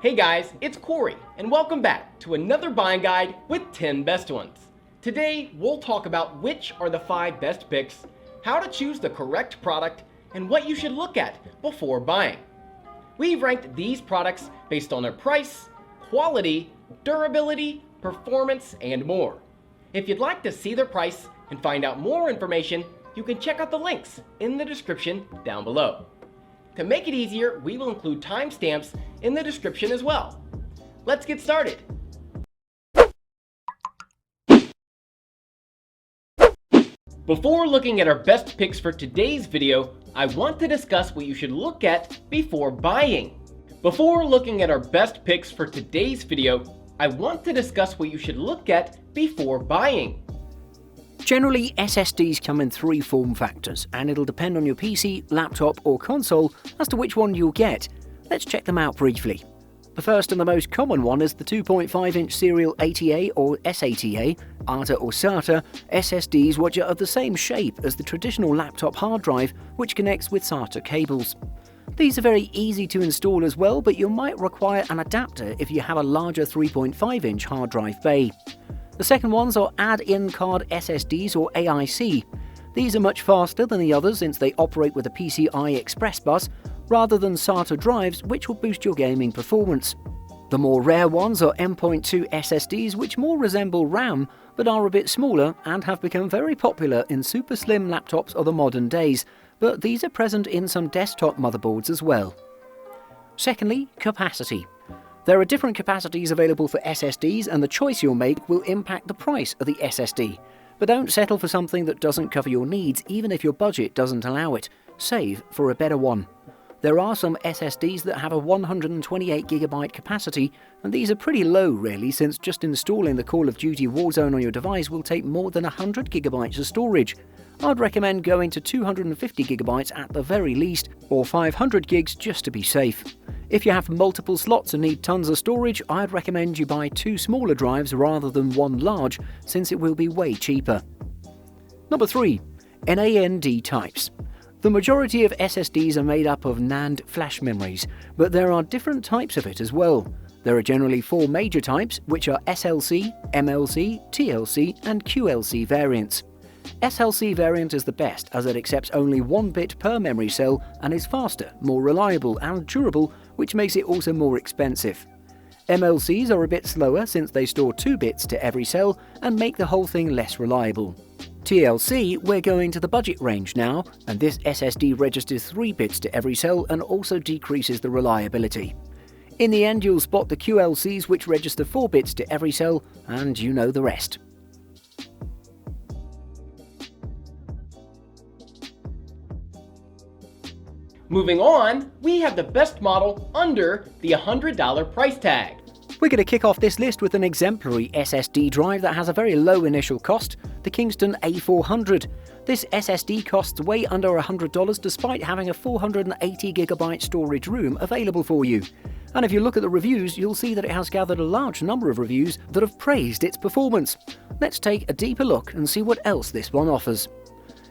Hey guys, it's Corey, and welcome back to another buying guide with 10 best ones. Today, we'll talk about which are the 5 best picks, how to choose the correct product, and what you should look at before buying. We've ranked these products based on their price, quality, durability, performance, and more. If you'd like to see their price and find out more information, you can check out the links in the description down below. To make it easier, we will include timestamps in the description as well. Let's get started. Before looking at our best picks for today's video, I want to discuss what you should look at before buying. Before looking at our best picks for today's video, I want to discuss what you should look at before buying. Generally, SSDs come in 3 form factors, and it'll depend on your PC, laptop or console as to which one you'll get. Let's check them out briefly. The first and the most common one is the 2.5-inch serial ATA or SATA, ATA or SATA, SSDs which are of the same shape as the traditional laptop hard drive which connects with SATA cables. These are very easy to install as well, but you might require an adapter if you have a larger 3.5-inch hard drive bay. The second ones are add-in card SSDs or AIC. These are much faster than the others since they operate with a PCI Express bus rather than SATA drives, which will boost your gaming performance. The more rare ones are M.2 SSDs, which more resemble RAM but are a bit smaller and have become very popular in super slim laptops of the modern days, but these are present in some desktop motherboards as well. Secondly, capacity. There are different capacities available for SSDs, and the choice you'll make will impact the price of the SSD. But don't settle for something that doesn't cover your needs, even if your budget doesn't allow it. Save for a better one. There are some SSDs that have a 128GB capacity, and these are pretty low really, since just installing the Call of Duty Warzone on your device will take more than 100GB of storage. I'd recommend going to 250GB at the very least, or 500 gigs just to be safe. If you have multiple slots and need tons of storage, I'd recommend you buy 2 smaller drives rather than 1 large, since it will be way cheaper. Number 3. NAND types. The majority of SSDs are made up of NAND flash memories, but there are different types of it as well. There are generally 4 major types, which are SLC, MLC, TLC and QLC variants. SLC variant is the best as it accepts only 1 bit per memory cell and is faster, more reliable and durable, which makes it also more expensive. MLCs are a bit slower since they store 2 bits to every cell and make the whole thing less reliable. TLC, we're going to the budget range now, and this SSD registers 3 bits to every cell and also decreases the reliability. In the end, you'll spot the QLCs which register 4 bits to every cell, and you know the rest. Moving on, we have the best model under the $100 price tag. We're going to kick off this list with an exemplary SSD drive that has a very low initial cost, the Kingston A400. This SSD costs way under $100 despite having a 480GB storage room available for you. And if you look at the reviews, you'll see that it has gathered a large number of reviews that have praised its performance. Let's take a deeper look and see what else this one offers.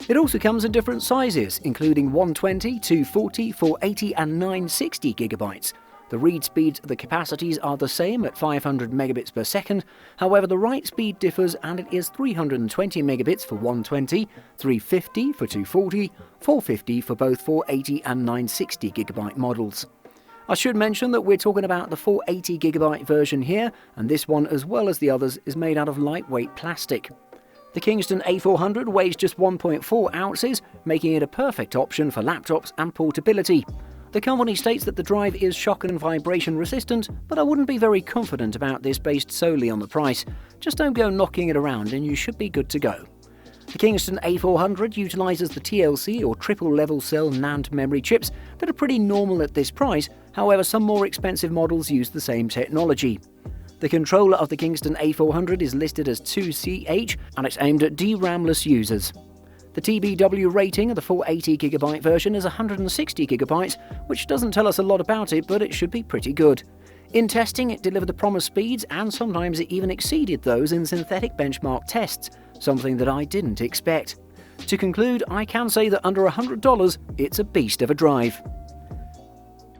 It also comes in different sizes, including 120, 240, 480 and 960GB. The read speeds of the capacities are the same at 500 megabits per second, however the write speed differs and it is 320 megabits for 120, 350 for 240, 450 for both 480 and 960GB models. I should mention that we're talking about the 480GB version here, and this one as well as the others is made out of lightweight plastic. The Kingston A400 weighs just 1.4 ounces, making it a perfect option for laptops and portability. The company states that the drive is shock and vibration resistant, but I wouldn't be very confident about this based solely on the price. Just don't go knocking it around and you should be good to go. The Kingston A400 utilises the TLC or triple level cell NAND memory chips that are pretty normal at this price, however some more expensive models use the same technology. The controller of the Kingston A400 is listed as 2CH and it's aimed at DRAM-less users. The TBW rating of the 480GB version is 160GB, which doesn't tell us a lot about it, but it should be pretty good. In testing, it delivered the promised speeds and sometimes it even exceeded those in synthetic benchmark tests, something that I didn't expect. To conclude, I can say that under $100, it's a beast of a drive.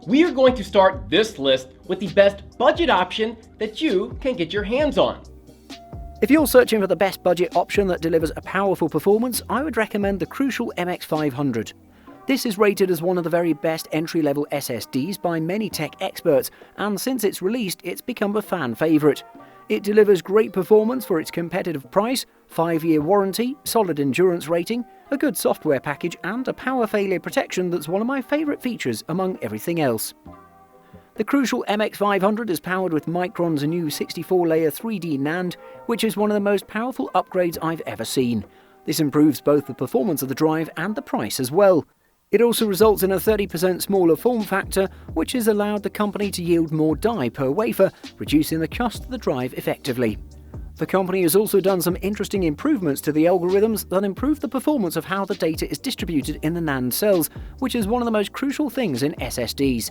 We are going to start this list with the best budget option that you can get your hands on. If you're searching for the best budget option that delivers a powerful performance, I would recommend the Crucial MX500. This is rated as one of the very best entry-level SSDs by many tech experts, and since it's released, it's become a fan favourite. It delivers great performance for its competitive price, 5-year warranty, solid endurance rating, a good software package, and a power failure protection that's one of my favourite features among everything else. The Crucial MX500 is powered with Micron's new 64-layer 3D NAND, which is one of the most powerful upgrades I've ever seen. This improves both the performance of the drive and the price as well. It also results in a 30% smaller form factor, which has allowed the company to yield more die per wafer, reducing the cost of the drive effectively. The company has also done some interesting improvements to the algorithms that improve the performance of how the data is distributed in the NAND cells, which is one of the most crucial things in SSDs.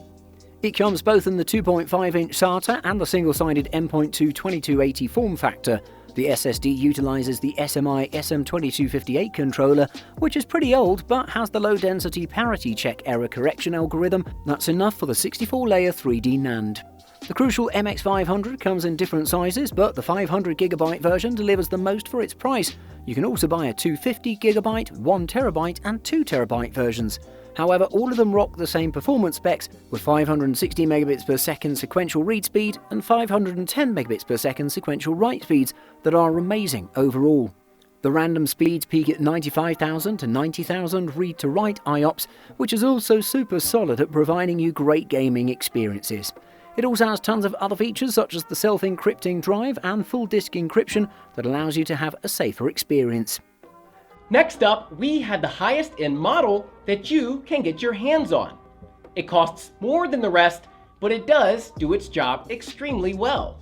It comes both in the 2.5-inch SATA and the single-sided M.2 2280 form factor. The SSD utilises the SMI SM2258 controller, which is pretty old but has the low-density parity check error correction algorithm that's enough for the 64-layer 3D NAND. The Crucial MX500 comes in different sizes, but the 500GB version delivers the most for its price. You can also buy a 250GB, 1TB and 2TB versions. However, all of them rock the same performance specs with 560 megabits per second sequential read speed and 510 megabits per second sequential write speeds that are amazing overall. The random speeds peak at 95,000 to 90,000 read-to-write IOPS, which is also super solid at providing you great gaming experiences. It also has tons of other features such as the self-encrypting drive and full disk encryption that allows you to have a safer experience. Next up, we had the highest end model that you can get your hands on. It costs more than the rest, but it does do its job extremely well.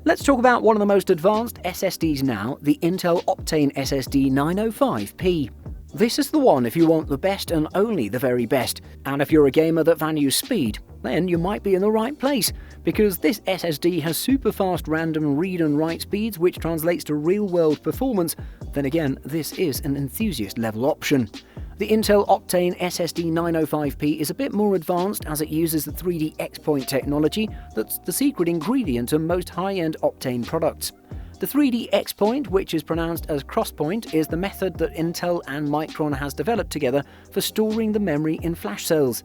Let's talk about one of the most advanced SSDs now, the Intel Optane SSD 905P. This is the one if you want the best and only the very best, and if you're a gamer that values speed, then you might be in the right place, because this SSD has super fast random read and write speeds which translates to real-world performance. Then again, this is an enthusiast level option. The Intel Optane SSD 905P is a bit more advanced as it uses the 3D X-Point technology that's the secret ingredient of most high-end Optane products. The 3D X-Point, which is pronounced as crosspoint, is the method that Intel and Micron has developed together for storing the memory in flash cells.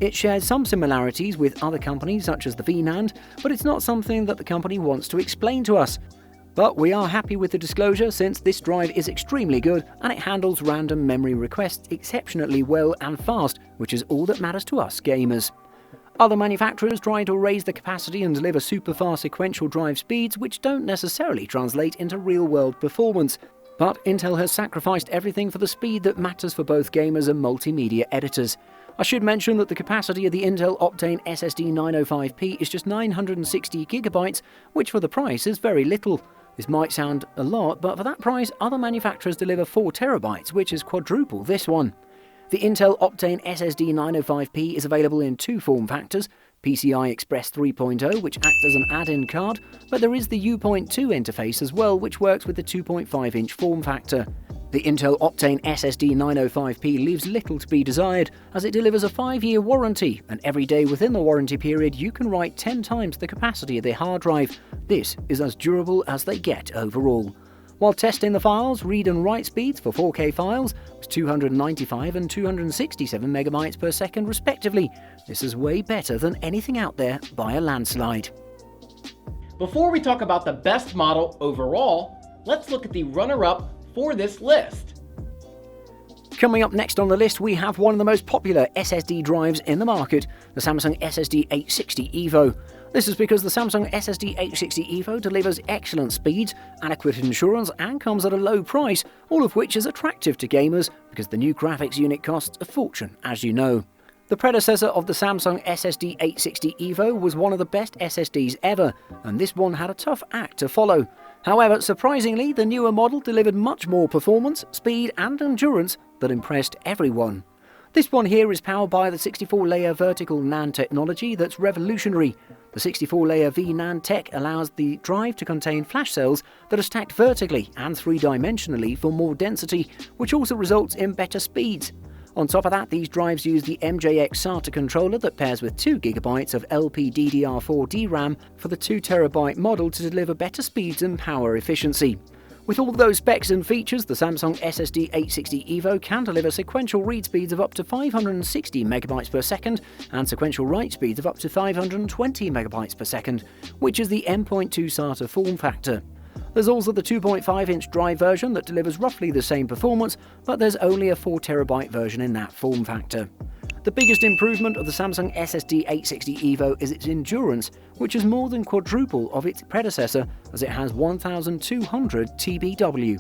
It shares some similarities with other companies such as the VNAND, but it's not something that the company wants to explain to us. But we are happy with the disclosure since this drive is extremely good and it handles random memory requests exceptionally well and fast, which is all that matters to us gamers. Other manufacturers try to raise the capacity and deliver super fast sequential drive speeds which don't necessarily translate into real-world performance. But Intel has sacrificed everything for the speed that matters for both gamers and multimedia editors. I should mention that the capacity of the Intel Optane SSD 905P is just 960GB, which for the price is very little. This might sound a lot, but for that price, other manufacturers deliver 4TB, which is quadruple this one. The Intel Optane SSD 905P is available in two form factors, PCI Express 3.0, which acts as an add-in card, but there is the U.2 interface as well, which works with the 2.5-inch form factor. The Intel Optane SSD 905P leaves little to be desired, as it delivers a 5-year warranty, and every day within the warranty period you can write 10 times the capacity of the hard drive. This is as durable as they get overall. While testing the files, read and write speeds for 4K files was 295 and 267 megabytes per second respectively. This is way better than anything out there by a landslide. Before we talk about the best model overall, let's look at the runner-up for this list. Coming up next on the list, we have one of the most popular SSD drives in the market, the Samsung SSD 860 EVO. This is because the Samsung SSD 860 EVO delivers excellent speeds, adequate insurance, and comes at a low price, all of which is attractive to gamers because the new graphics unit costs a fortune, as you know. The predecessor of the Samsung SSD 860 EVO was one of the best SSDs ever, and this one had a tough act to follow. However, surprisingly, the newer model delivered much more performance, speed, and endurance that impressed everyone. This one here is powered by the 64-layer vertical NAND technology that's revolutionary. The 64-layer VNAND tech allows the drive to contain flash cells that are stacked vertically and three-dimensionally for more density, which also results in better speeds. On top of that, these drives use the MJX SATA controller that pairs with 2GB of LPDDR4 DRAM for the 2TB model to deliver better speeds and power efficiency. With all those specs and features, the Samsung SSD 860 EVO can deliver sequential read speeds of up to 560 MB per second and sequential write speeds of up to 520 MB per second, which is the M.2 SATA form factor. There's also the 2.5-inch drive version that delivers roughly the same performance, but there's only a 4TB version in that form factor. The biggest improvement of the Samsung SSD 860 EVO is its endurance, which is more than quadruple of its predecessor, as it has 1200 TBW.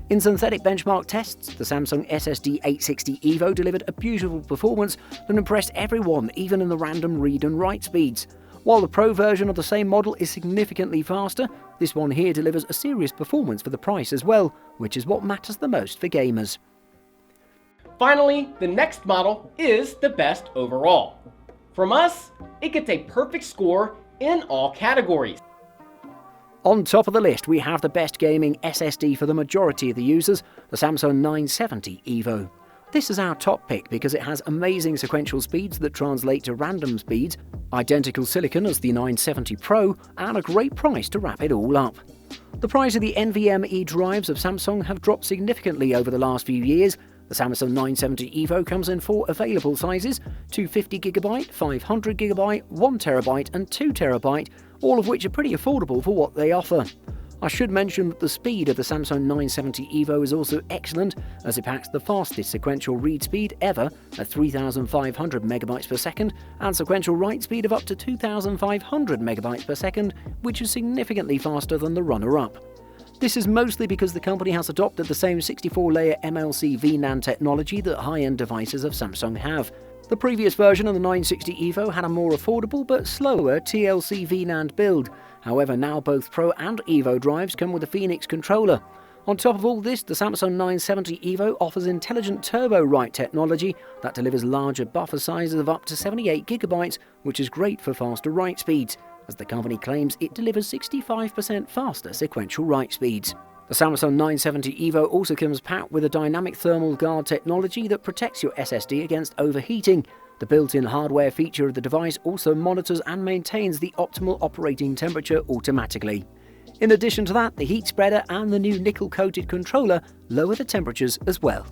In synthetic benchmark tests, the Samsung SSD 860 EVO delivered a beautiful performance that impressed everyone, even in the random read and write speeds. While the Pro version of the same model is significantly faster, this one here delivers a serious performance for the price as well, which is what matters the most for gamers. Finally, the next model is the best overall. From us, it gets a perfect score in all categories. On top of the list, we have the best gaming SSD for the majority of the users, the Samsung 970 EVO. This is our top pick because it has amazing sequential speeds that translate to random speeds, identical silicon as the 970 Pro, and a great price to wrap it all up. The price of the NVMe drives of Samsung have dropped significantly over the last few years. The Samsung 970 EVO comes in 4 available sizes: 250GB, 500GB, 1TB and 2TB, all of which are pretty affordable for what they offer. I should mention that the speed of the Samsung 970 EVO is also excellent, as it packs the fastest sequential read speed ever at 3,500 MB per second and sequential write speed of up to 2,500 MB per second, which is significantly faster than the runner-up. This is mostly because the company has adopted the same 64-layer MLC VNAND technology that high-end devices of Samsung have. The previous version of the 960 EVO had a more affordable but slower TLC VNAND build. However, now both Pro and EVO drives come with a Phoenix controller. On top of all this, the Samsung 970 EVO offers intelligent turbo write technology that delivers larger buffer sizes of up to 78GB, which is great for faster write speeds, as the company claims it delivers 65% faster sequential write speeds. The Samsung 970 EVO also comes packed with a dynamic thermal guard technology that protects your SSD against overheating. The built-in hardware feature of the device also monitors and maintains the optimal operating temperature automatically. In addition to that, the heat spreader and the new nickel-coated controller lower the temperatures as well.